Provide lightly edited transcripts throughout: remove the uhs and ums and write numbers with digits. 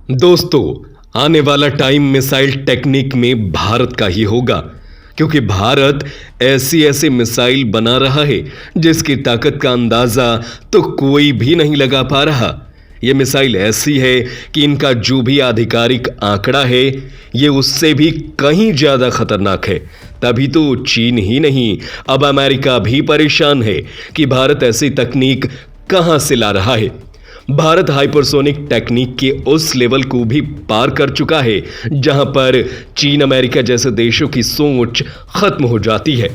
दोस्तों, आने वाला टाइम मिसाइल टेक्निक में भारत का ही होगा, क्योंकि भारत ऐसी ऐसी मिसाइल बना रहा है जिसकी ताकत का अंदाजा तो कोई भी नहीं लगा पा रहा। यह मिसाइल ऐसी है कि इनका जो भी आधिकारिक आंकड़ा है ये उससे भी कहीं ज्यादा खतरनाक है। तभी तो चीन ही नहीं, अब अमेरिका भी परेशान है कि भारत ऐसी तकनीक कहां से ला रहा है। भारत हाइपरसोनिक टेक्निक के उस लेवल को भी पार कर चुका है जहां पर चीन अमेरिका जैसे देशों की सोच खत्म हो जाती है,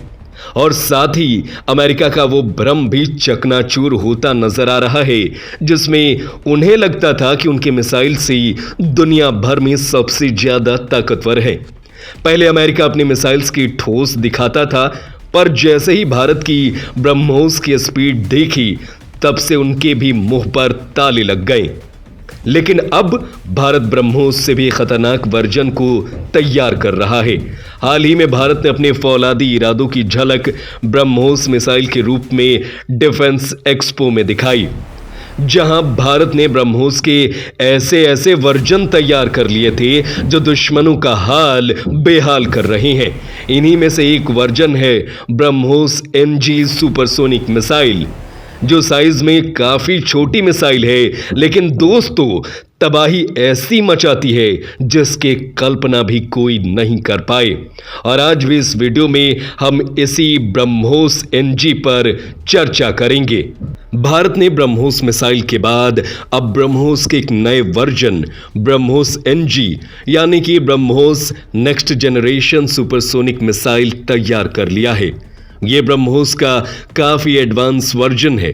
और साथ ही अमेरिका का वो भ्रम भी चकनाचूर होता नजर आ रहा है जिसमें उन्हें लगता था कि उनके मिसाइल से दुनिया भर में सबसे ज्यादा ताकतवर है। पहले अमेरिका अपनी मिसाइल्स की ठोस दिखाता था, पर जैसे ही भारत की ब्रह्मोस की स्पीड देखी तब से उनके भी मुंह पर ताले लग गए। लेकिन अब भारत ब्रह्मोस से भी खतरनाक वर्जन को तैयार कर रहा है। हाल ही में भारत ने अपने फौलादी इरादों की झलक ब्रह्मोस मिसाइल के रूप में डिफेंस एक्सपो में दिखाई, जहां भारत ने ब्रह्मोस के ऐसे ऐसे वर्जन तैयार कर लिए थे जो दुश्मनों का हाल बेहाल कर रहे हैं। इन्हीं में से एक वर्जन है ब्रह्मोस NG सुपरसोनिक मिसाइल, जो साइज में काफी छोटी मिसाइल है, लेकिन दोस्तों तबाही ऐसी मचाती है जिसके कल्पना भी कोई नहीं कर पाए। और आज भी इस वीडियो में हम इसी ब्रह्मोस NG पर चर्चा करेंगे। भारत ने ब्रह्मोस मिसाइल के बाद अब ब्रह्मोस के एक नए वर्जन ब्रह्मोस NG यानी कि BrahMos next generation supersonic missile तैयार कर लिया है। यह ब्रह्मोस का काफी एडवांस वर्जन है।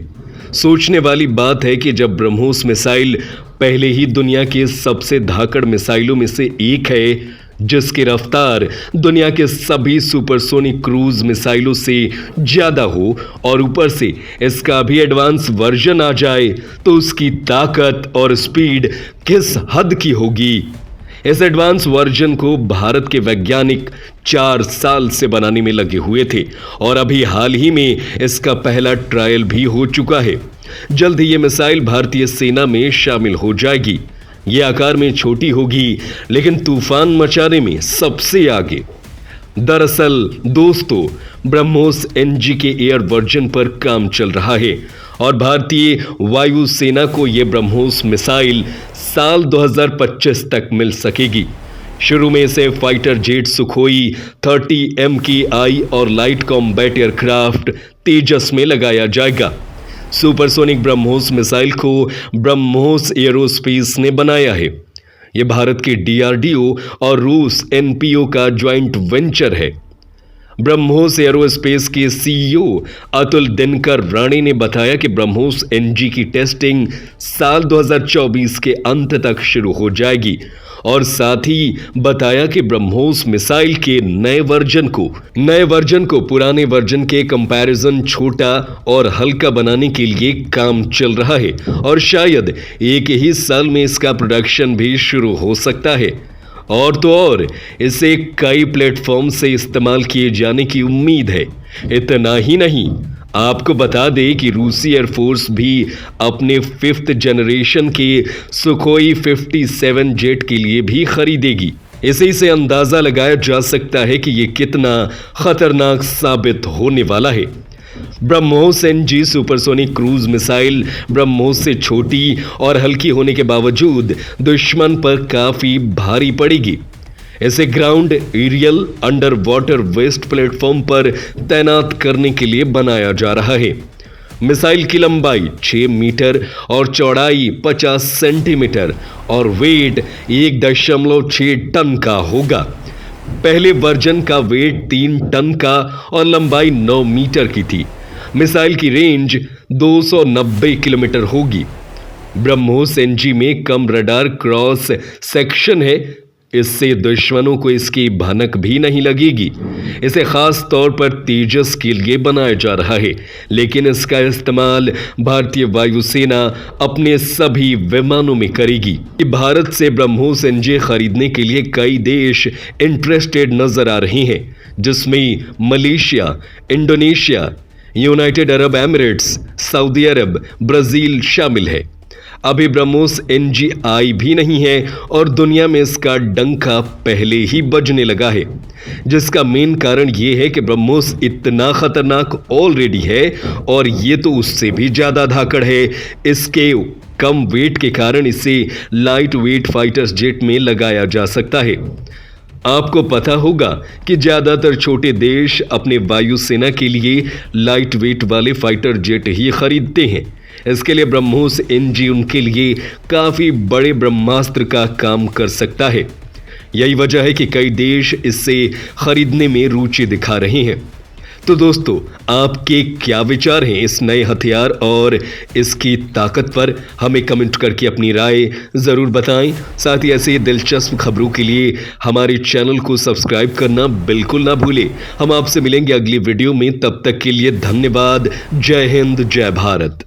सोचने वाली बात है कि जब ब्रह्मोस मिसाइल पहले ही दुनिया के सबसे धाकड़ मिसाइलों में से एक है, जिसकी रफ्तार दुनिया के सभी सुपरसोनिक क्रूज मिसाइलों से ज्यादा हो, और ऊपर से इसका भी एडवांस वर्जन आ जाए तो उसकी ताकत और स्पीड किस हद की होगी। इस एडवांस वर्जन को भारत के वैज्ञानिक 4 साल से बनाने में लगे हुए थे, और अभी हाल ही में इसका पहला ट्रायल भी हो चुका है। जल्द ही यह मिसाइल भारतीय सेना में शामिल हो जाएगी। यह आकार में छोटी होगी, लेकिन तूफान मचाने में सबसे आगे। दरअसल दोस्तों, ब्रह्मोस NG के एयर वर्जन पर काम चल रहा है, और भारतीय वायु सेना को यह ब्रह्मोस मिसाइल साल 2025 तक मिल सकेगी। शुरू में इसे फाइटर जेट सुखोई 30 MKI और लाइट कॉम्बैट एयरक्राफ्ट तेजस में लगाया जाएगा। सुपरसोनिक ब्रह्मोस मिसाइल को ब्रह्मोस एरोस्पेस ने बनाया है। यह भारत के DRDO और रूस NPO का ज्वाइंट वेंचर है। ब्रह्मोस एरोस्पेस के CEO अतुल दिनकर राणे ने बताया कि ब्रह्मोस NG की टेस्टिंग साल 2024 के अंत तक शुरू हो जाएगी, और साथ ही बताया कि ब्रह्मोस मिसाइल के नए वर्जन को पुराने वर्जन के कंपैरिजन छोटा और हल्का बनाने के लिए काम चल रहा है, और शायद एक ही साल में इसका प्रोडक्शन भी शुरू हो सकता है। और तो और इसे कई प्लेटफॉर्म से इस्तेमाल किए जाने की उम्मीद है। इतना ही नहीं, आपको बता दें कि रूसी एयरफोर्स भी अपने 5th जनरेशन के सुखोई 57 जेट के लिए भी खरीदेगी। इसी से अंदाजा लगाया जा सकता है कि यह कितना खतरनाक साबित होने वाला है। BrahMos NG supersonic cruise missile BrahMos से छोटी और हल्की होने के बावजूद दुश्मन पर काफी भारी पड़ेगी। इसे ground, aerial, underwater based platform पर तैनात करने के लिए बनाया जा रहा है। मिसाइल की लंबाई 6 मीटर और चौड़ाई 50 सेंटीमीटर और वेट 1.6 टन का होगा। पहले वर्जन का वेट 3 टन का और लंबाई 9 मीटर की थी। मिसाइल की रेंज 290 किलोमीटर होगी। ब्रह्मोस NG में कम रडार क्रॉस सेक्शन है, इससे दुश्मनों को इसकी भनक भी नहीं लगेगी। इसे खास तौर पर तेजस के लिए बनाया जा रहा है, लेकिन इसका इस्तेमाल भारतीय वायुसेना अपने सभी विमानों में करेगी। भारत से ब्रह्मोस NG खरीदने के लिए कई देश इंटरेस्टेड नजर आ रहे हैं, जिसमें Malaysia, Indonesia, United Arab Emirates, Saudi Arab, Brazil शामिल है। अभी ब्रह्मोस NG भी नहीं है और दुनिया में इसका डंका पहले ही बजने लगा है, जिसका मेन कारण ये है कि ब्रह्मोस इतना खतरनाक ऑलरेडी है और ये तो उससे भी ज्यादा धाकड़ है। इसके कम वेट के कारण इसे लाइट वेट फाइटर्स जेट में लगाया जा सकता है। आपको पता होगा कि ज्यादातर छोटे देश अपने वायुसेना के लिए लाइट वेट वाले फाइटर जेट ही खरीदते हैं। इसके लिए ब्रह्मोस NG उनके लिए काफी बड़े ब्रह्मास्त्र का काम कर सकता है। यही वजह है कि कई देश इससे खरीदने में रुचि दिखा रहे हैं। तो दोस्तों, आपके क्या विचार हैं इस नए हथियार और इसकी ताकत पर? हमें कमेंट करके अपनी राय ज़रूर बताएं। साथ ही ऐसे दिलचस्प खबरों के लिए हमारे चैनल को सब्सक्राइब करना बिल्कुल ना भूलें। हम आपसे मिलेंगे अगली वीडियो में, तब तक के लिए धन्यवाद। जय हिंद, जय भारत।